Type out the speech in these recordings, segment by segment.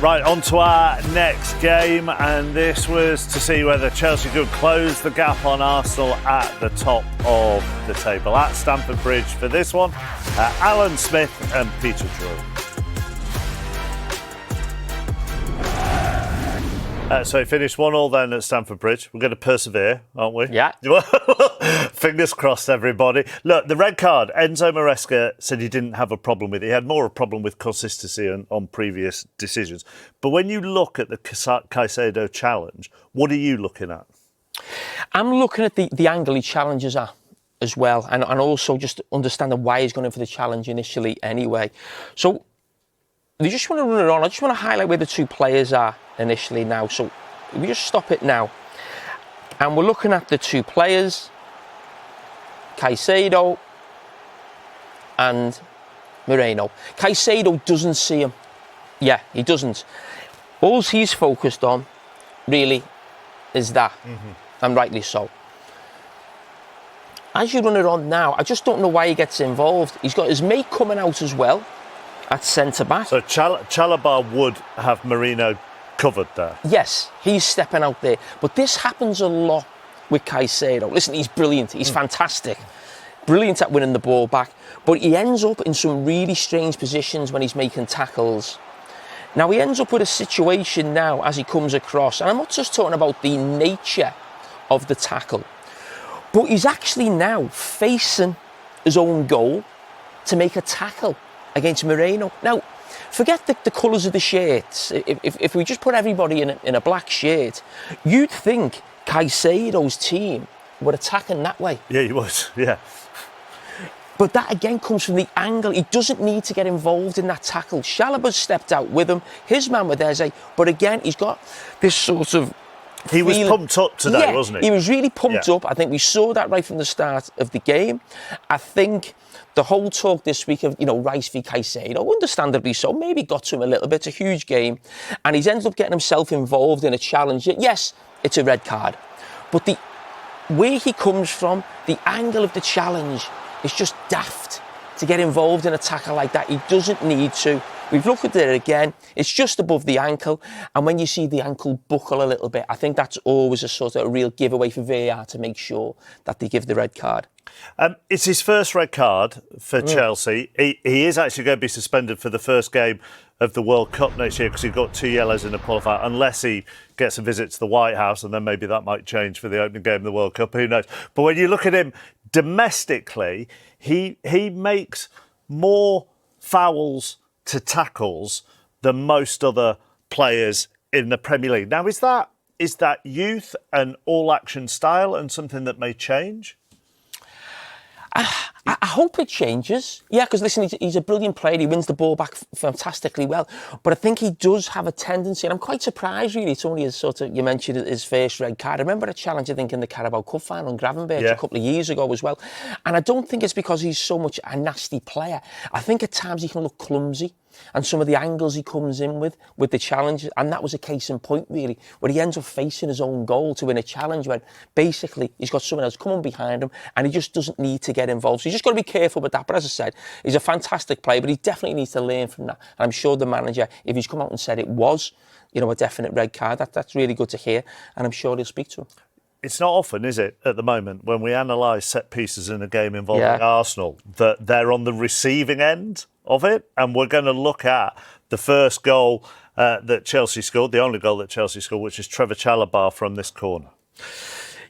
Right, on to our next game, and this was to see whether Chelsea could close the gap on Arsenal at the top of the table at Stamford Bridge for this one. Alan Smith and Peter Drury. So it finished 1-1 then at Stamford Bridge. We're going to persevere, aren't we? Yeah. Fingers crossed, everybody. Look, the red card, Enzo Maresca said he didn't have a problem with it. He had more a problem with consistency on previous decisions. But when you look at the Caicedo challenge, what are you looking at? I'm looking at the angle he challenges at as well, and also just understanding why he's going in for the challenge initially anyway. So we just want to run it on. I just want to highlight where the two players are initially now. So we just stop it now. And we're looking at the two players, Caicedo and Merino. Caicedo doesn't see him. Yeah, he doesn't. All he's focused on, really, is that. And rightly so. As you run it on now, I just don't know why he gets involved. He's got his mate coming out as well at centre-back. So Chalobah would have Merino covered there? Yes, he's stepping out there. But this happens a lot with Caicedo. Listen, he's brilliant. He's fantastic. Brilliant at winning the ball back. But he ends up in some really strange positions when he's making tackles. Now, he ends up with a situation now as he comes across. And I'm not just talking about the nature of the tackle. But he's actually now facing his own goal to make a tackle against Merino. Now, forget the colours of the shirts. If we just put everybody in a black shirt, you'd think Caicedo's team were attacking that way. Yeah, he was, yeah. But that again comes from the angle. He doesn't need to get involved in that tackle. Chalobah stepped out with him. His man were there, but again, he's got this sort of He was pumped up today, wasn't he? He was really pumped up. I think we saw that right from the start of the game. I think the whole talk this week of, Rice v Caicedo, understandably so, maybe got to him a little bit. It's a huge game. And he's ended up getting himself involved in a challenge. Yes, it's a red card. But where he comes from, the angle of the challenge is just daft to get involved in a tackle like that. He doesn't need to. We've looked at it again. It's just above the ankle. And when you see the ankle buckle a little bit, I think that's always a sort of a real giveaway for VAR to make sure that they give the red card. It's his first red card for Chelsea. He is actually going to be suspended for the first game of the World Cup next year because he got 2 yellows in the qualifier, unless he gets a visit to the White House, and then maybe that might change for the opening game of the World Cup. Who knows? But when you look at him domestically, he makes more fouls to tackles than most other players in the Premier League. Now, is that youth and all-action style and something that may change? I hope it changes. Yeah, because listen, he's a brilliant player. He wins the ball back fantastically well. But I think he does have a tendency, and I'm quite surprised, really. It's only you mentioned his first red card. I remember a challenge, I think, in the Carabao Cup final in Gravenberch a couple of years ago as well. And I don't think it's because he's so much a nasty player. I think at times he can look clumsy. And some of the angles he comes in with the challenge, and that was a case in point, really, where he ends up facing his own goal to win a challenge when basically he's got someone else coming behind him and he just doesn't need to get involved. So you just got to be careful with that. But as I said, he's a fantastic player, but he definitely needs to learn from that. And I'm sure the manager, if he's come out and said it was, a definite red card, that's really good to hear, and I'm sure he'll speak to him. It's not often, is it, at the moment, when we analyse set pieces in a game involving Arsenal, that they're on the receiving end of it. And we're going to look at the first goal that Chelsea scored, the only goal that Chelsea scored, which is Trevoh Chalobah from this corner.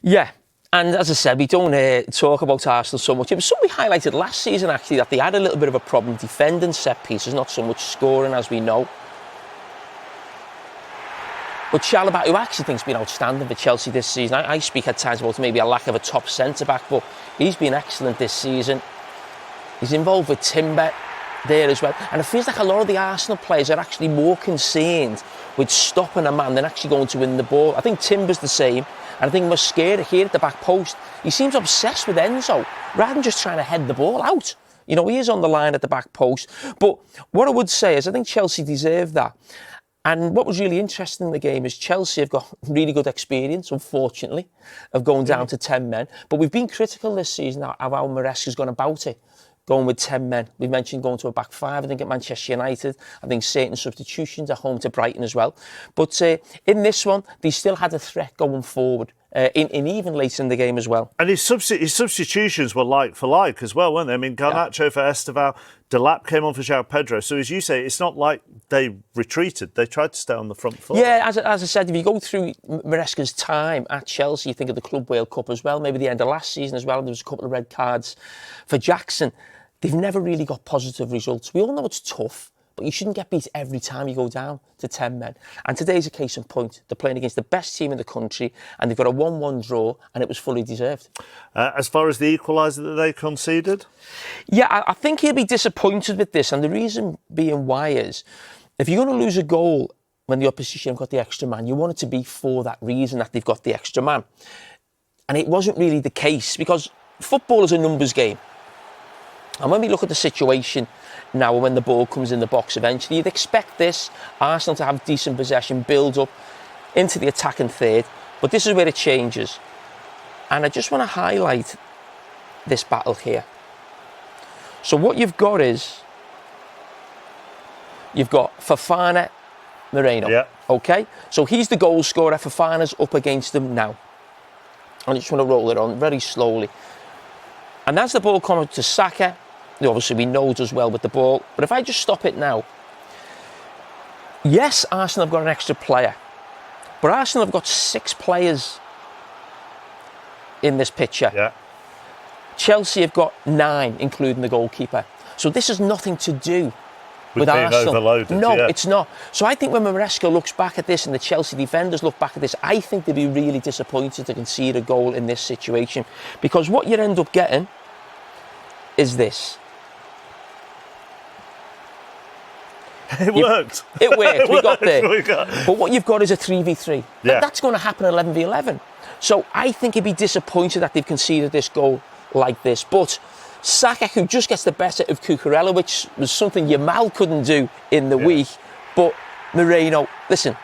Yeah. And as I said, we don't talk about Arsenal so much. It was something we highlighted last season, actually, that they had a little bit of a problem defending set pieces, not so much scoring, as we know. But Chalobah, who actually thinks been outstanding for Chelsea this season, I speak at times about maybe a lack of a top centre-back, but he's been excellent this season. He's involved with Timber there as well. And it feels like a lot of the Arsenal players are actually more concerned with stopping a man than actually going to win the ball. I think Timber's the same. And I think Mosquera here at the back post, he seems obsessed with Enzo, rather than just trying to head the ball out. He is on the line at the back post. But what I would say is I think Chelsea deserve that. And what was really interesting in the game is Chelsea have got really good experience, unfortunately, of going down to 10 men. But we've been critical this season of how Maresca's gone about it. going with 10 men. We mentioned going to a back five, I think, at Manchester United. I think certain substitutions at home to Brighton as well. But in this one, they still had a threat going forward, in even later in the game as well. And his substitutions were like for like as well, weren't they? I mean, Garnacho for Estevao, Delap came on for João Pedro. So as you say, it's not like they retreated. They tried to stay on the front foot. Yeah, as I said, if you go through Maresca's time at Chelsea, you think of the Club World Cup as well, maybe the end of last season as well, there was a couple of red cards for Jackson. They've never really got positive results. We all know it's tough, but you shouldn't get beat every time you go down to 10 men. And today's a case in point. They're playing against the best team in the country, and they've got a 1-1 draw, and it was fully deserved. As far as the equaliser that they conceded? Yeah, I think he'll be disappointed with this, and the reason being why is, if you're going to lose a goal when the opposition have got the extra man, you want it to be for that reason, that they've got the extra man. And it wasn't really the case, because football is a numbers game. And when we look at the situation now, when the ball comes in the box eventually, you'd expect this, Arsenal to have decent possession, build up into the attacking third. But this is where it changes. And I just want to highlight this battle here. So what you've got is, you've got Fofana, Merino. Yeah. Okay? So he's the goal scorer. Fofana's up against him now. I just want to roll it on very slowly. And as the ball comes to Saka, obviously we know does well with the ball, but if I just stop it now, yes, Arsenal have got an extra player, but Arsenal have got 6 players in this picture. Yeah. Chelsea have got 9, including the goalkeeper. So this has nothing to do with being Arsenal. overloaded. No, yeah. It's not. So I think when Maresca looks back at this and the Chelsea defenders look back at this, I think they'll be really disappointed to concede a goal in this situation, because what you end up getting is this. It worked. It worked. We got there. We got. But what you've got is a 3v3. Yeah. That's going to happen 11v11. So I think he'd be disappointed that they've conceded this goal like this. But Saka, who just gets the better of Cucurella, which was something Yamal couldn't do in the week. But Merino, listen,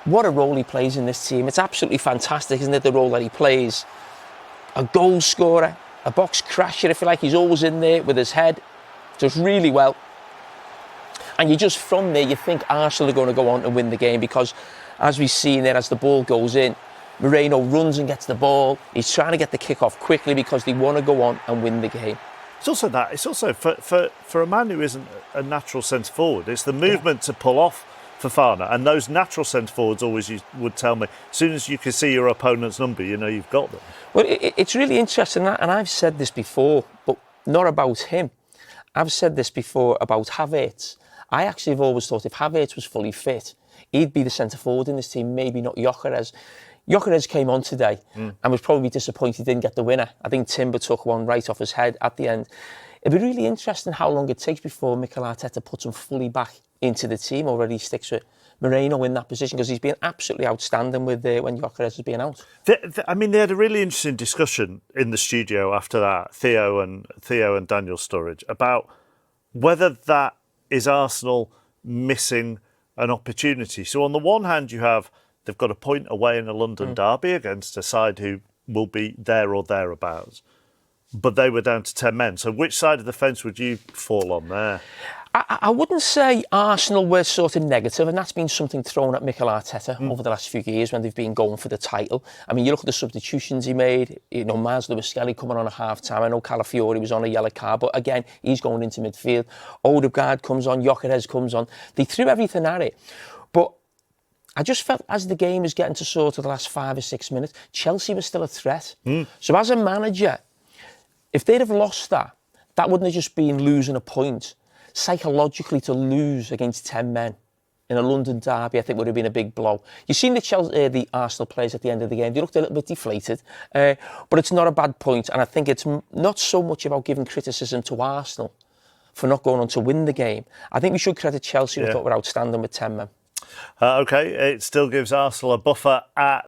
what a role he plays in this team. It's absolutely fantastic, isn't it, the role that he plays? A goal scorer, a box crasher, if you like. He's always in there with his head. Does really well. And you just, from there, you think Arsenal are going to go on and win the game, because as we've seen there, as the ball goes in, Moreno runs and gets the ball. He's trying to get the kick off quickly because they want to go on and win the game. It's also that. It's also for a man who isn't a natural centre forward. It's the movement to pull off Fofana, and those natural centre forwards always would tell me, as soon as you can see your opponent's number, you know you've got them. Well, it's really interesting, and I've said this before, but not about him. I've said this before about Havertz. I actually have always thought if Havertz was fully fit, he'd be the centre forward in this team, maybe not Gyökeres. Gyökeres came on today and was probably disappointed he didn't get the winner. I think Timber took one right off his head at the end. It'd be really interesting how long it takes before Mikel Arteta puts him fully back into the team, or whether he sticks with Moreno in that position, because he's been absolutely outstanding with when Gyökeres has been out. I mean, they had a really interesting discussion in the studio after that, Theo and Daniel Sturridge, about whether that is Arsenal missing an opportunity. So on the one hand, they've got a point away in a London derby against a side who will be there or thereabouts, but they were down to 10 men. So which side of the fence would you fall on there? I wouldn't say Arsenal were sort of negative, and that's been something thrown at Mikel Arteta over the last few years when they've been going for the title. I mean, you look at the substitutions he made, Miles Lewis-Skelly coming on at half-time. I know Calafiori was on a yellow card, but again, he's going into midfield. Odegaard comes on, Gyökeres comes on. They threw everything at it. But I just felt as the game was getting to sort of the last 5 or 6 minutes, Chelsea was still a threat. So as a manager, if they'd have lost that wouldn't have just been losing a point. Psychologically, to lose against 10 men in a London derby, I think would have been a big blow. You've seen the Arsenal players at the end of the game. They looked a little bit deflated, but it's not a bad point. And I think it's not so much about giving criticism to Arsenal for not going on to win the game. I think we should credit Chelsea, who thought were outstanding with 10 men. OK, it still gives Arsenal a buffer at